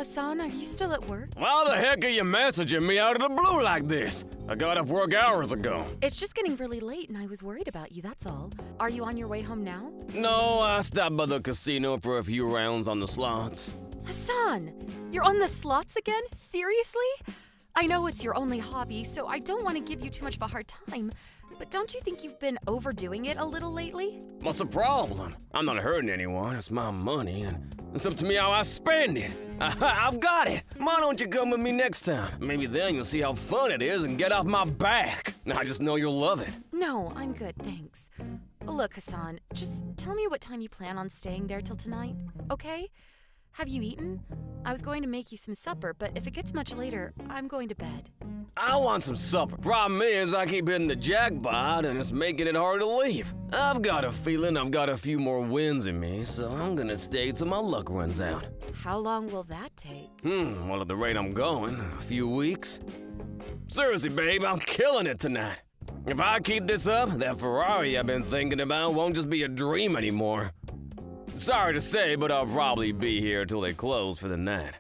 Hassan, are you still at work? Why the heck are you messaging me out of the blue like this? I got off work hours ago. It's just getting really late and I was worried about you, that's all. Are you on your way home now? No, I stopped by the casino for a few rounds on the slots. Hassan, you're on the slots again? Seriously? I know it's your only hobby, so I don't want to give you too much of a hard time, but don't you think you've been overdoing it a little lately? What's the problem? I'm not hurting anyone. It's my money, and it's up to me how I spend it. I've got it. Why don't you come with me next time? Maybe then you'll see how fun it is and get off my back. I just know you'll love it. No, I'm good, thanks. Look, Hassan, just tell me what time you plan on staying there till tonight, okay? Have you eaten? I was going to make you some supper, but if it gets much later, I'm going to bed. I want some supper. Problem is, I keep hitting the jackpot and it's making it hard to leave. I've got a feeling I've got a few more wins in me, so I'm gonna stay till my luck runs out. How long will that take? Well, at the rate I'm going, a few weeks. Seriously, babe, I'm killing it tonight. If I keep this up, that Ferrari I've been thinking about won't just be a dream anymore. Sorry to say, but I'll probably be here till they close for the night.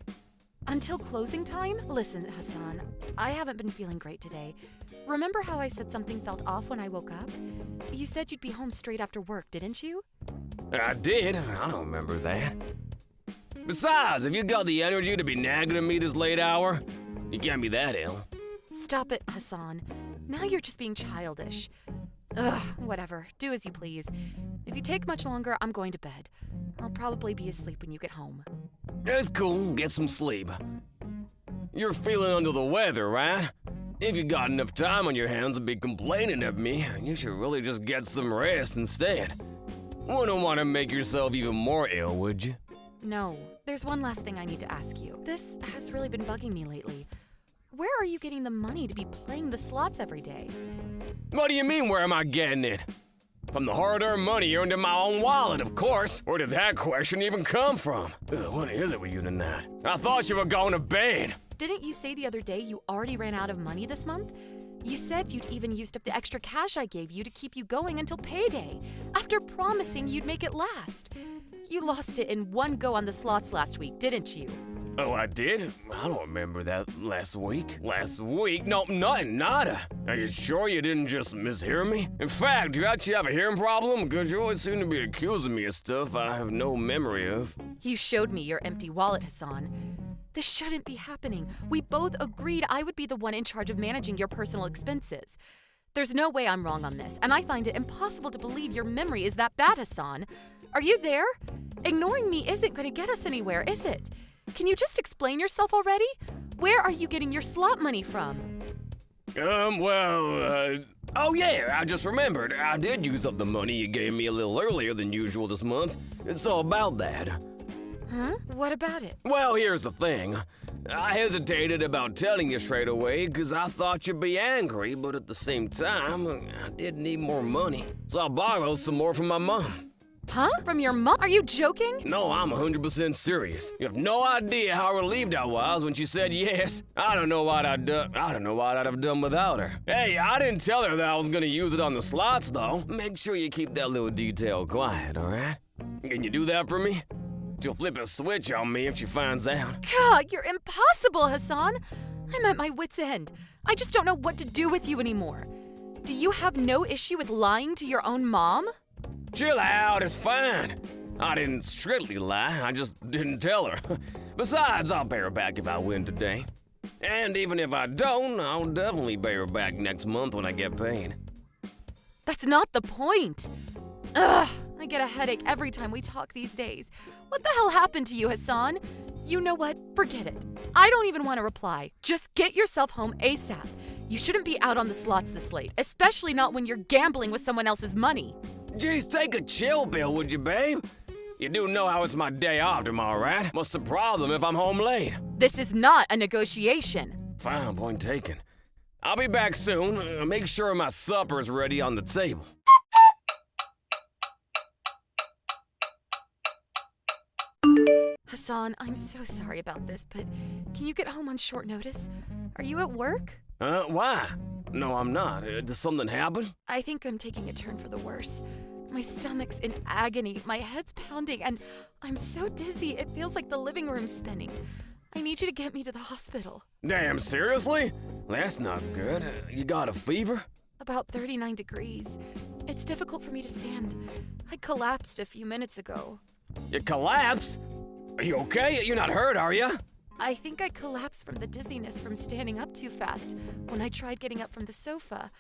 Until closing time? Listen, Hassan, I haven't been feeling great today. Remember how I said something felt off when I woke up? You said you'd be home straight after work, didn't you? I did. I don't remember that. Besides, if you got the energy to be nagging at me this late hour, you can't be that ill. Stop it, Hassan. Now you're just being childish. Ugh, whatever. Do as you please. If you take much longer, I'm going to bed. I'll probably be asleep when you get home. It's cool. Get some sleep. You're feeling under the weather, right? If you got enough time on your hands to be complaining at me, you should really just get some rest instead. Wouldn't want to make yourself even more ill, would you? No. There's one last thing I need to ask you. This has really been bugging me lately. Where are you getting the money to be playing the slots every day? What do you mean, where am I getting it? From the hard-earned money earned in my own wallet, of course. Where did that question even come from? What is it with you tonight? I thought you were going to bed. Didn't you say the other day you already ran out of money this month? You said you'd even used up the extra cash I gave you to keep you going until payday, after promising you'd make it last. You lost it in one go on the slots last week, didn't you? Oh, I did? I don't remember that last week. Last week? No, nothing, nada. Are you sure you didn't just mishear me? In fact, do you actually have a hearing problem? Because you always seem to be accusing me of stuff I have no memory of. You showed me your empty wallet, Hassan. This shouldn't be happening. We both agreed I would be the one in charge of managing your personal expenses. There's no way I'm wrong on this, and I find it impossible to believe your memory is that bad, Hassan. Are you there? Ignoring me isn't going to get us anywhere, is it? Can you just explain yourself already? Where are you getting your slot money from? Oh yeah, I just remembered. I did use up the money you gave me a little earlier than usual this month. It's all about that. Huh? What about it? Well, here's the thing. I hesitated about telling you straight away because I thought you'd be angry, but at the same time, I did need more money. So I borrowed some more from my mom. Huh? From your mom? Are you joking? No, I'm 100% serious. You have no idea how relieved I was when she said yes. I don't know what I'd have done without her. Hey, I didn't tell her that I was gonna use it on the slots, though. Make sure you keep that little detail quiet, all right? Can you do that for me? She'll flip a switch on me if she finds out. God, you're impossible, Hassan. I'm at my wit's end. I just don't know what to do with you anymore. Do you have no issue with lying to your own mom? Chill out, it's fine. I didn't strictly lie, I just didn't tell her. Besides, I'll pay her back if I win today. And even if I don't, I'll definitely pay her back next month when I get paid. That's not the point. Ugh, I get a headache every time we talk these days. What the hell happened to you, Hassan? You know what? Forget it. I don't even want to reply. Just get yourself home ASAP. You shouldn't be out on the slots this late, especially not when you're gambling with someone else's money. Jeez, take a chill pill, would you, babe? You do know how it's my day off tomorrow, right? What's the problem if I'm home late? This is not a negotiation. Fine, point taken. I'll be back soon. Make sure my supper's ready on the table. Hassan, I'm so sorry about this, but can you get home on short notice? Are you at work? Why? No, I'm not. Does something happen? I think I'm taking a turn for the worse. My stomach's in agony, my head's pounding, and I'm so dizzy it feels like the living room's spinning. I need you to get me to the hospital. Damn, seriously? That's not good. You got a fever? About 39 degrees. It's difficult for me to stand. I collapsed a few minutes ago. You collapsed? Are you okay? You're not hurt, are you? I think I collapsed from the dizziness from standing up too fast when I tried getting up from the sofa.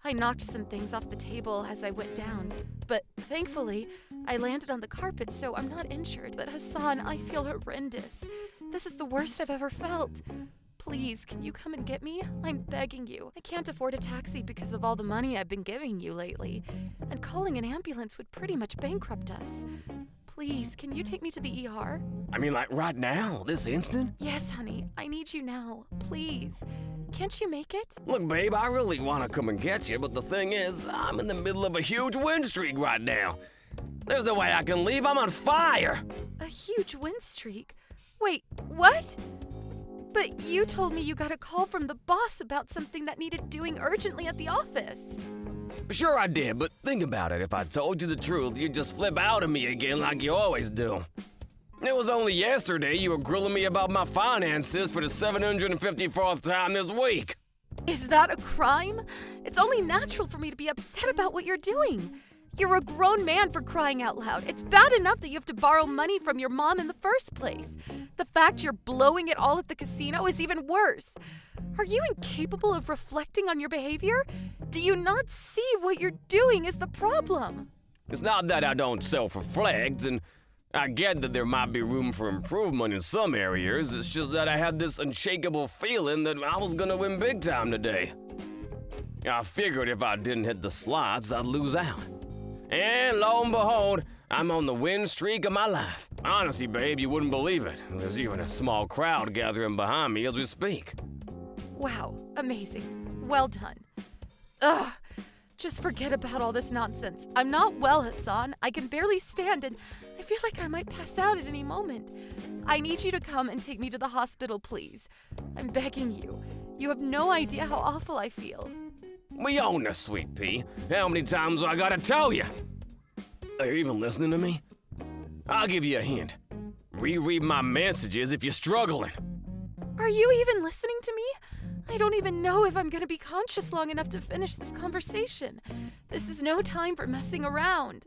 I knocked some things off the table as I went down, but thankfully, I landed on the carpet, so I'm not injured. But Hassan, I feel horrendous. This is the worst I've ever felt. Please, can you come and get me? I'm begging you. I can't afford a taxi because of all the money I've been giving you lately, and calling an ambulance would pretty much bankrupt us. Please, can you take me to the ER? I mean, like right now, this instant? Yes, honey. I need you now. Please. Can't you make it? Look, babe, I really want to come and get you, but the thing is, I'm in the middle of a huge wind streak right now. There's no way I can leave. I'm on fire. A huge wind streak? Wait, what? But you told me you got a call from the boss about something that needed doing urgently at the office. Sure I did, but think about it. If I told you the truth, you'd just flip out at me again like you always do. It was only yesterday you were grilling me about my finances for the 754th time this week. Is that a crime? It's only natural for me to be upset about what you're doing. You're a grown man, for crying out loud. It's bad enough that you have to borrow money from your mom in the first place. The fact you're blowing it all at the casino is even worse. Are you incapable of reflecting on your behavior? Do you not see what you're doing is the problem? It's not that I don't self-reflect, and I get that there might be room for improvement in some areas. It's just that I had this unshakable feeling that I was gonna win big time today. I figured if I didn't hit the slots, I'd lose out. And lo and behold, I'm on the win streak of my life. Honestly, babe, you wouldn't believe it. There's even a small crowd gathering behind me as we speak. Wow, amazing. Well done. Ugh, just forget about all this nonsense. I'm not well, Hassan. I can barely stand and I feel like I might pass out at any moment. I need you to come and take me to the hospital, please. I'm begging you. You have no idea how awful I feel. We own this, Sweet Pea. How many times do I gotta tell you? Are you even listening to me? I'll give you a hint. Reread my messages if you're struggling. Are you even listening to me? I don't even know if I'm gonna be conscious long enough to finish this conversation. This is no time for messing around.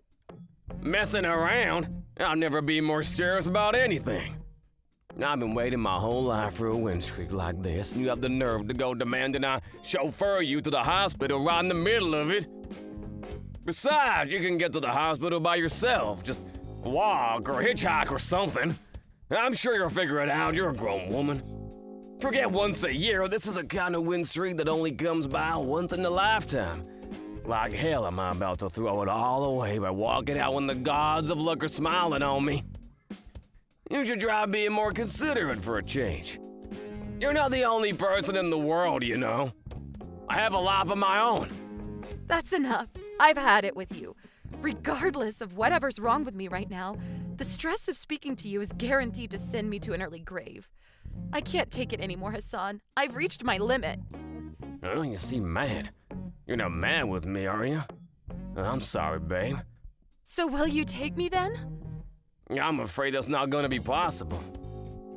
Messing around? I'll never be more serious about anything. I've been waiting my whole life for a win streak like this, and you have the nerve to go demanding I chauffeur you to the hospital right in the middle of it. Besides, you can get to the hospital by yourself. Just walk or hitchhike or something. I'm sure you'll figure it out. You're a grown woman. Forget once a year. This is a kind of win streak that only comes by once in a lifetime. Like hell am I about to throw it all away by walking out when the gods of luck are smiling on me. You should try being more considerate for a change. You're not the only person in the world, you know. I have a life of my own. That's enough. I've had it with you. Regardless of whatever's wrong with me right now, the stress of speaking to you is guaranteed to send me to an early grave. I can't take it anymore, Hassan. I've reached my limit. Oh, you seem mad. You're not mad with me, are you? I'm sorry, babe. So will you take me then? I'm afraid that's not gonna be possible.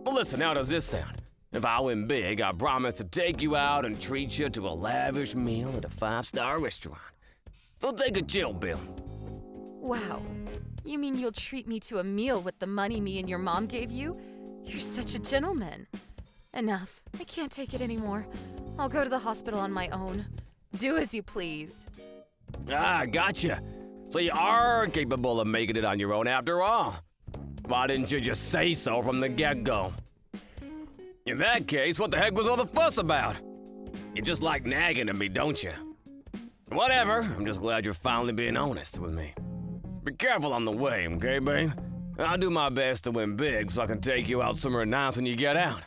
Well, listen, how does this sound? If I win big, I promise to take you out and treat you to a lavish meal at a 5-star restaurant. So take a chill bill. Wow. You mean you'll treat me to a meal with the money me and your mom gave you? You're such a gentleman. Enough. I can't take it anymore. I'll go to the hospital on my own. Do as you please. Ah, gotcha. So you are capable of making it on your own after all. Why didn't you just say so from the get-go? In that case, what the heck was all the fuss about? You just like nagging at me, don't you? Whatever, I'm just glad you're finally being honest with me. Be careful on the way, okay, babe? I'll do my best to win big so I can take you out somewhere nice when you get out.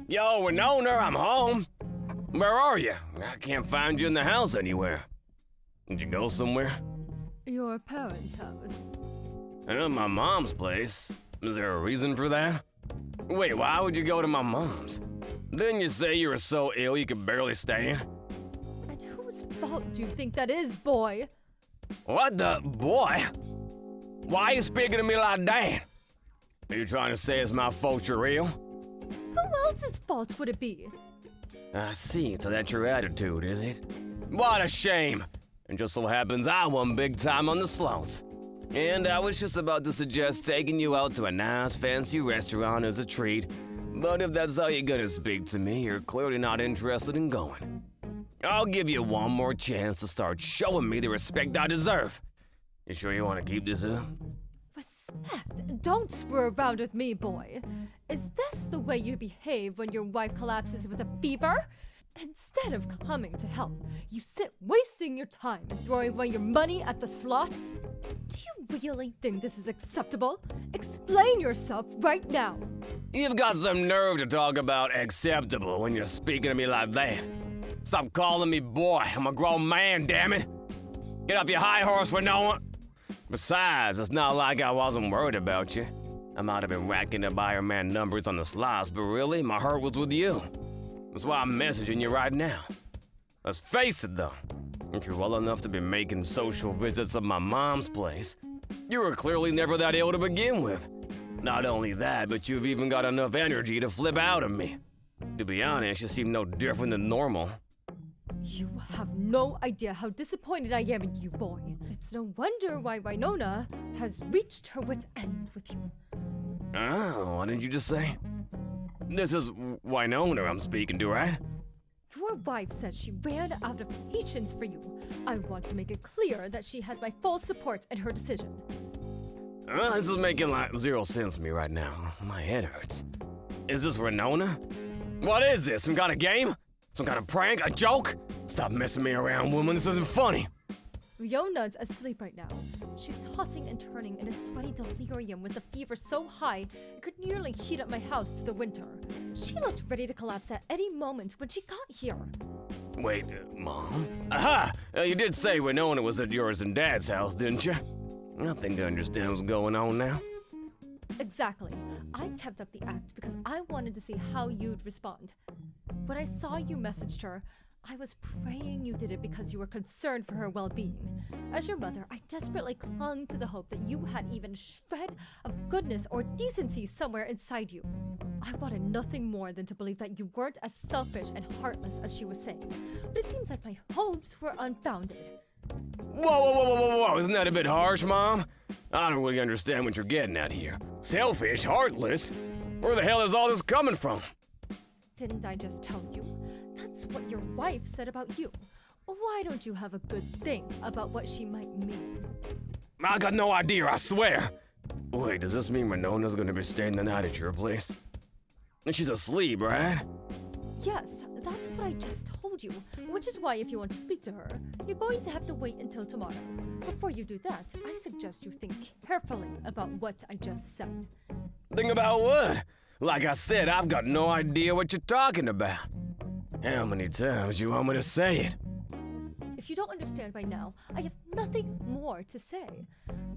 Yo, Winona, I'm home. Where are you? I can't find you in the house anywhere. Did you go somewhere? Your parents' house. My mom's place. Is there a reason for that? Wait, why would you go to my mom's? Didn't you say you were so ill you could barely stand? And whose fault do you think that is, boy? What the boy? Why are you speaking to me like that? Are you trying to say it's my fault you're real? Who else's fault would it be? I see, so that's your attitude, is it? What a shame! And just so happens I won big time on the slots. And I was just about to suggest taking you out to a nice fancy restaurant as a treat, but if that's how you're gonna speak to me, you're clearly not interested in going. I'll give you one more chance to start showing me the respect I deserve. You sure you want to keep this up? Respect? Don't screw around with me, boy. Is this the way you behave when your wife collapses with a fever? Instead of coming to help, you sit wasting your time and throwing away your money at the slots? Do you really think this is acceptable? Explain yourself right now. You've got some nerve to talk about acceptable when you're speaking to me like that. Stop calling me boy. I'm a grown man, damn it. Get off your high horse, Winona. Besides, it's not like I wasn't worried about you. I might have been racking up Iron Man numbers on the slots, but really, my heart was with you. That's why I'm messaging you right now. Let's face it, though. If you're well enough to be making social visits at my mom's place, you were clearly never that ill to begin with. Not only that, but you've even got enough energy to flip out at me. To be honest, you seem no different than normal. You have no idea how disappointed I am in you, boy. It's no wonder why Winona has reached her wit's end with you. Oh, what did you just say? This is Winona I'm speaking to, right? Your wife said she ran out of patience for you. I want to make it clear that she has my full support in her decision. This is making like zero sense to me right now. My head hurts. Is this Winona? What is this? Some kind of game? Some kind of prank? A joke? Stop messing me around, woman. This isn't funny. Riona's asleep right now. She's tossing and turning in a sweaty delirium with a fever so high it could nearly heat up my house through the winter. She looked ready to collapse at any moment when she got here. Wait, Mom? Aha! You did say Winona was at yours and Dad's house, didn't you? I think I understand what's going on now. Exactly. I kept up the act because I wanted to see how you'd respond. When I saw you messaged her, I was praying you did it because you were concerned for her well-being. As your mother, I desperately clung to the hope that you had even a shred of goodness or decency somewhere inside you. I wanted nothing more than to believe that you weren't as selfish and heartless as she was saying. But it seems like my hopes were unfounded. Whoa, isn't that a bit harsh, Mom? I don't really understand what you're getting at here. Selfish, heartless? Where the hell is all this coming from? Didn't I just tell you? That's what your wife said about you. Why don't you have a good think about what she might mean? I got no idea, I swear. Wait, does this mean Winona's gonna be staying the night at your place? And she's asleep, right? Yes, that's what I just told you, which is why if you want to speak to her, you're going to have to wait until tomorrow. Before you do that, I suggest you think carefully about what I just said. Think about what? Like I said, I've got no idea what you're talking about. How many times you want me to say it? If you don't understand by now, I have nothing more to say.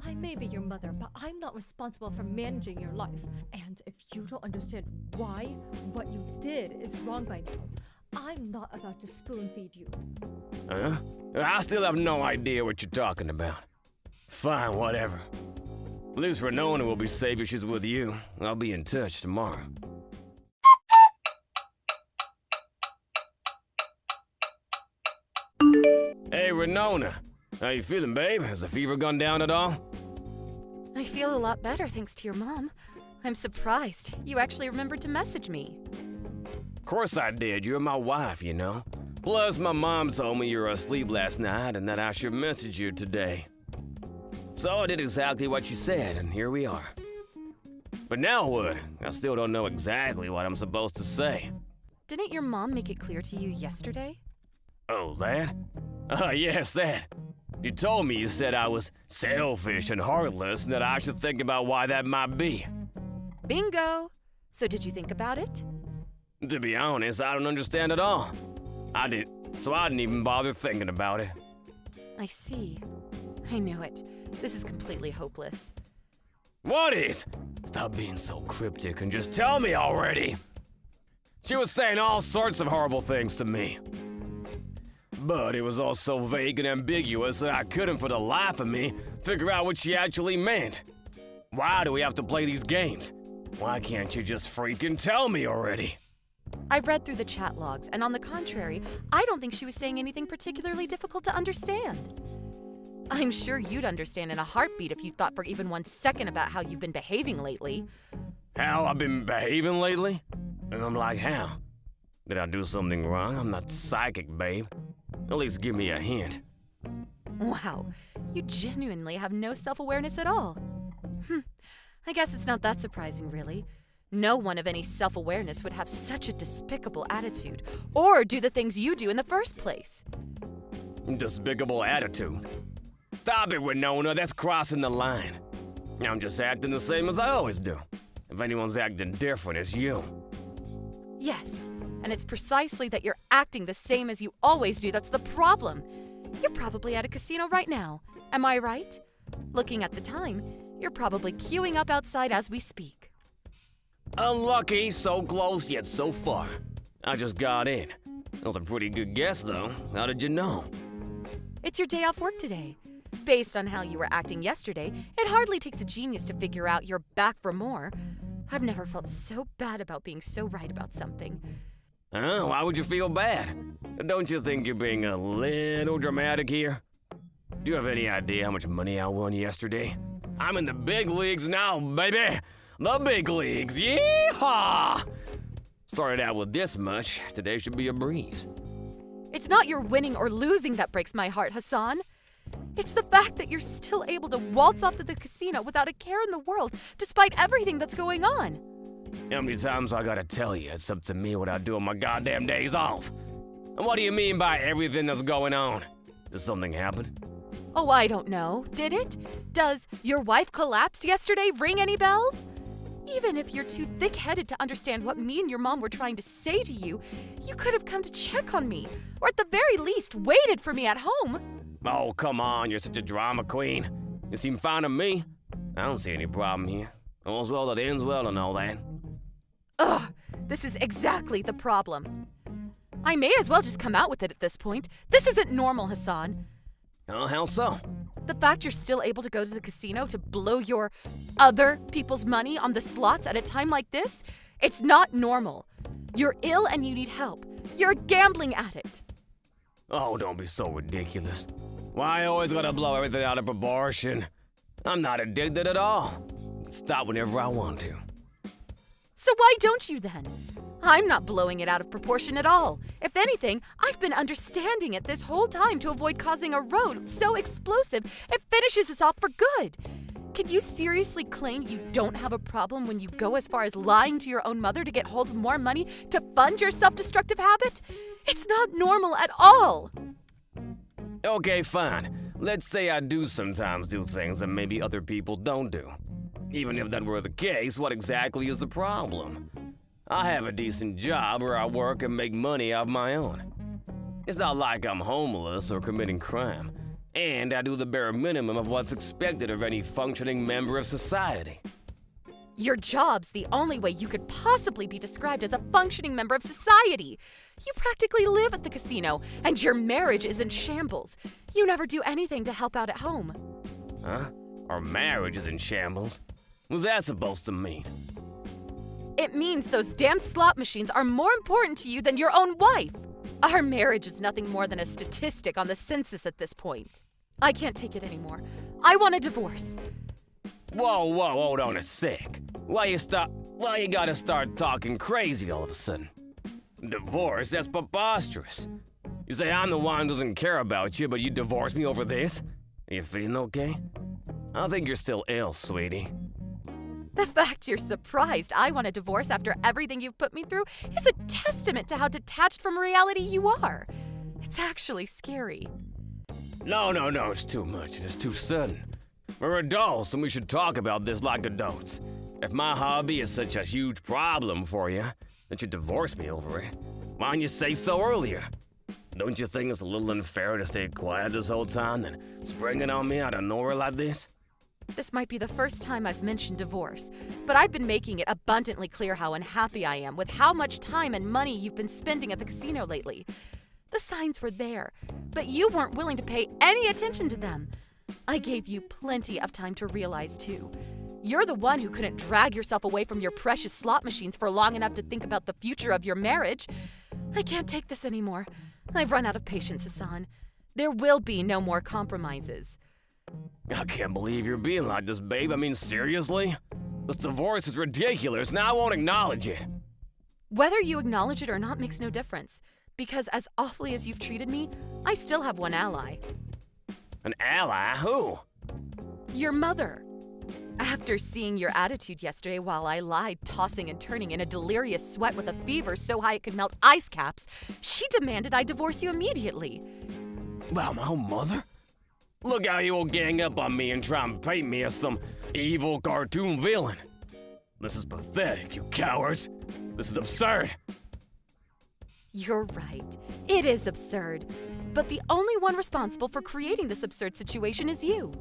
I may be your mother, but I'm not responsible for managing your life. And if you don't understand why what you did is wrong by now, I'm not about to spoon-feed you. Huh? I still have no idea what you're talking about. Fine, whatever. At least Winona will be safe if she's with you. I'll be in touch tomorrow. Hey, Winona. How you feeling, babe? Has the fever gone down at all? I feel a lot better thanks to your mom. I'm surprised. You actually remembered to message me. Of course I did. You're my wife, you know. Plus, my mom told me you were asleep last night and that I should message you today. So I did exactly what she said, and here we are. But now what? I still don't know exactly what I'm supposed to say. Didn't your mom make it clear to you yesterday? Oh, that? Yes, that. You told me you said I was selfish and heartless and that I should think about why that might be. Bingo! So did you think about it? To be honest, I don't understand at all. I didn't even bother thinking about it. I see. I knew it. This is completely hopeless. What is? Stop being so cryptic and just tell me already. She was saying all sorts of horrible things to me. But it was all so vague and ambiguous that I couldn't for the life of me figure out what she actually meant. Why do we have to play these games? Why can't you just freaking tell me already? I read through the chat logs, and on the contrary, I don't think she was saying anything particularly difficult to understand. I'm sure you'd understand in a heartbeat if you thought for even 1 second about how you've been behaving lately. How I've been behaving lately? And I'm like, how? Did I do something wrong? I'm not psychic, babe. At least give me a hint. Wow, you genuinely have no self-awareness at all. I guess it's not that surprising, really. No one of any self-awareness would have such a despicable attitude, or do the things you do in the first place. Despicable attitude. Stop it, Winona, that's crossing the line. I'm just acting the same as I always do. If anyone's acting different, it's you. Yes, and it's precisely that you're acting the same as you always do that's the problem. You're probably at a casino right now, am I right? Looking at the time, you're probably queuing up outside as we speak. Unlucky, so close yet so far. I just got in. That was a pretty good guess, though. How did you know? It's your day off work today. Based on how you were acting yesterday, it hardly takes a genius to figure out you're back for more. I've never felt so bad about being so right about something. Why would you feel bad? Don't you think you're being a little dramatic here? Do you have any idea how much money I won yesterday? I'm in the big leagues now, baby! The big leagues, yeehaw! Started out with this much, today should be a breeze. It's not your winning or losing that breaks my heart, Hassan. It's the fact that you're still able to waltz off to the casino without a care in the world, despite everything that's going on. How many times I gotta tell you it's up to me what I do on my goddamn days off? And what do you mean by everything that's going on? Did something happen? Oh, I don't know. Did it? Does your wife collapsed yesterday ring any bells? Even if you're too thick-headed to understand what me and your mom were trying to say to you, you could have come to check on me, or at the very least, waited for me at home. Oh, come on, you're such a drama queen. You seem fine to me. I don't see any problem here. All's well that ends well and all that. Ugh, this is exactly the problem. I may as well just come out with it at this point. This isn't normal, Hassan. Oh, how so? The fact you're still able to go to the casino to blow your other people's money on the slots at a time like this, it's not normal. You're ill and you need help. You're a gambling addict. Oh, don't be so ridiculous. Why I always gotta blow everything out of proportion? I'm not addicted at all. I can stop whenever I want to. So why don't you then? I'm not blowing it out of proportion at all. If anything, I've been understanding it this whole time to avoid causing a road so explosive it finishes us off for good. Can you seriously claim you don't have a problem when you go as far as lying to your own mother to get hold of more money to fund your self-destructive habit? It's not normal at all. Okay, fine. Let's say I do sometimes do things that maybe other people don't do. Even if that were the case, what exactly is the problem? I have a decent job where I work and make money of my own. It's not like I'm homeless or committing crime. And I do the bare minimum of what's expected of any functioning member of society. Your job's the only way you could possibly be described as a functioning member of society. You practically live at the casino, and your marriage is in shambles. You never do anything to help out at home. Huh? Our marriage is in shambles? What's that supposed to mean? It means those damn slot machines are more important to you than your own wife. Our marriage is nothing more than a statistic on the census at this point. I can't take it anymore. I want a divorce. Whoa, hold on a sec. Why you gotta start talking crazy all of a sudden? Divorce? That's preposterous. You say I'm the one who doesn't care about you, but you divorce me over this? Are you feeling okay? I think you're still ill, sweetie. The fact you're surprised I want a divorce after everything you've put me through is a testament to how detached from reality you are. It's actually scary. No, it's too much and it's too sudden. We're adults and we should talk about this like adults. If my hobby is such a huge problem for you, that you divorce me over it, why didn't you say so earlier? Don't you think it's a little unfair to stay quiet this whole time and spring it on me out of nowhere like this? This might be the first time I've mentioned divorce, but I've been making it abundantly clear how unhappy I am with how much time and money you've been spending at the casino lately. The signs were there, but you weren't willing to pay any attention to them. I gave you plenty of time to realize, too. You're the one who couldn't drag yourself away from your precious slot machines for long enough to think about the future of your marriage. I can't take this anymore. I've run out of patience, Hassan. There will be no more compromises. I can't believe you're being like this, babe. I mean, seriously? This divorce is ridiculous, and I won't acknowledge it. Whether you acknowledge it or not makes no difference, because as awfully as you've treated me, I still have one ally. An ally? Who? Your mother. After seeing your attitude yesterday while I lied, tossing and turning in a delirious sweat with a fever so high it could melt ice caps, she demanded I divorce you immediately. Wow, my own mother? Look how you will gang up on me and try and paint me as some evil cartoon villain. This is pathetic, you cowards. This is absurd. You're right. It is absurd. But the only one responsible for creating this absurd situation is you.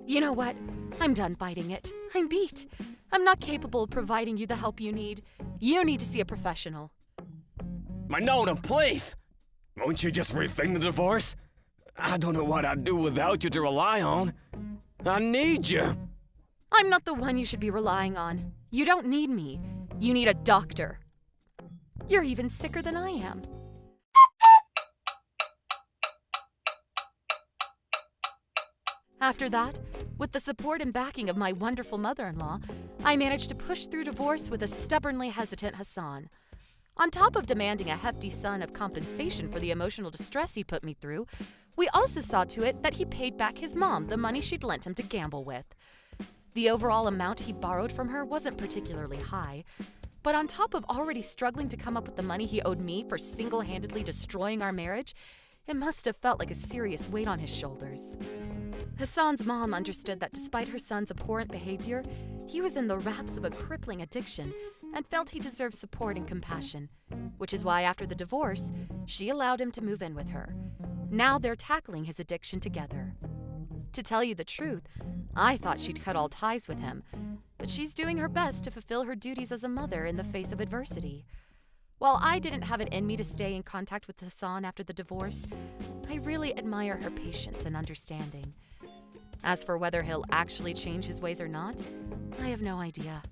You know what? I'm done fighting it. I'm beat. I'm not capable of providing you the help you need. You need to see a professional. Nona, please! Won't you just rethink the divorce? I don't know what I'd do without you to rely on. I need you. I'm not the one you should be relying on. You don't need me. You need a doctor. You're even sicker than I am. After that, with the support and backing of my wonderful mother-in-law, I managed to push through divorce with a stubbornly hesitant Hassan. On top of demanding a hefty sum of compensation for the emotional distress he put me through, we also saw to it that he paid back his mom the money she'd lent him to gamble with. The overall amount he borrowed from her wasn't particularly high, but on top of already struggling to come up with the money he owed me for single-handedly destroying our marriage, it must have felt like a serious weight on his shoulders. Hassan's mom understood that despite her son's abhorrent behavior, he was in the wraps of a crippling addiction and felt he deserved support and compassion, which is why after the divorce, she allowed him to move in with her. Now they're tackling his addiction together. To tell you the truth, I thought she'd cut all ties with him, but she's doing her best to fulfill her duties as a mother in the face of adversity. While I didn't have it in me to stay in contact with Hassan after the divorce, I really admire her patience and understanding. As for whether he'll actually change his ways or not, I have no idea.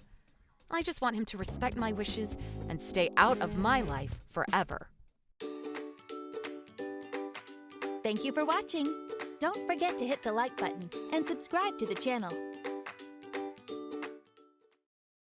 I just want him to respect my wishes and stay out of my life forever. Thank you for watching. Don't forget to hit the like button and subscribe to the channel.